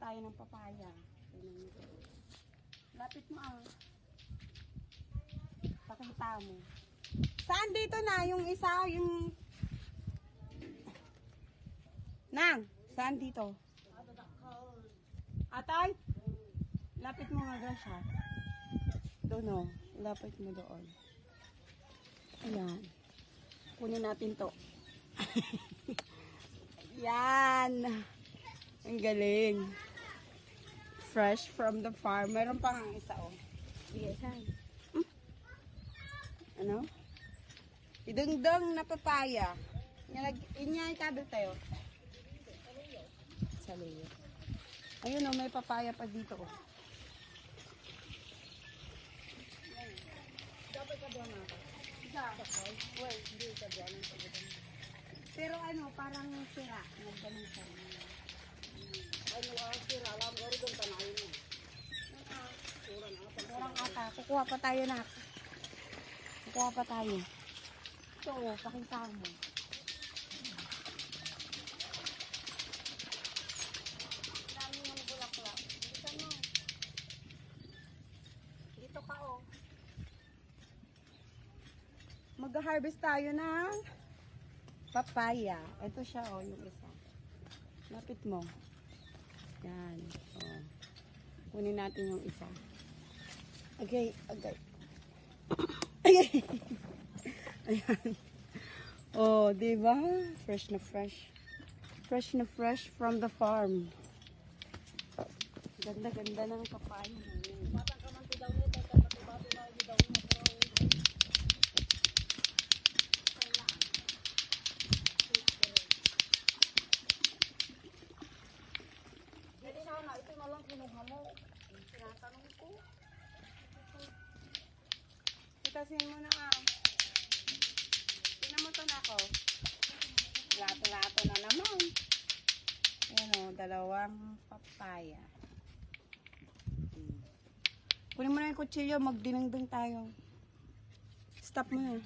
tayo ng papaya. Lapit mo ah. Pakita mo. Saan dito na yung isa, yung... Nang, saan dito? Atay? Lapit mo nga guys ha. Doon o. Lapit mo doon. Ayan. Kunin natin to. Yan. Ang galing. Fresh from the farm. Meron pa nga isa o. Yes, ano? Idungdong na papaya. Inyay kabel tayo. Saluyo. Ayun o, may papaya pa dito o. Dapat ka doon na. Well, hindi ka doon. Pero ano, parang sira. Nagdalang siya. Ano ang sira? Alam ko rin tanayin mo. Kurang ata. Kukuha pa tayo na. Kukuha pa tayo. Ito o, pakita mo. Dami ng bulaklak. Dito mo. Dito ka o. Mag-harvest tayo ng papaya. Ito siya o, yung isa. Lapit mo. Yan. O. Kunin natin yung isa. Okay. Okay. Ayan. Oh, diba? Fresh na fresh. Fresh na fresh from the farm. Ganda-ganda ng papaya. Batang kamanti daw nito. Bato daw nito. Hindi sana. Ito na lang kinuha mo. Tinatanong ko. Itasin mo na ah. Tingnan mo to na ako. Lato-lato na naman. Ayan o, dalawang papaya. Kunin mo na yung kutsilyo, magdinengdeng tayo. Stop mo na.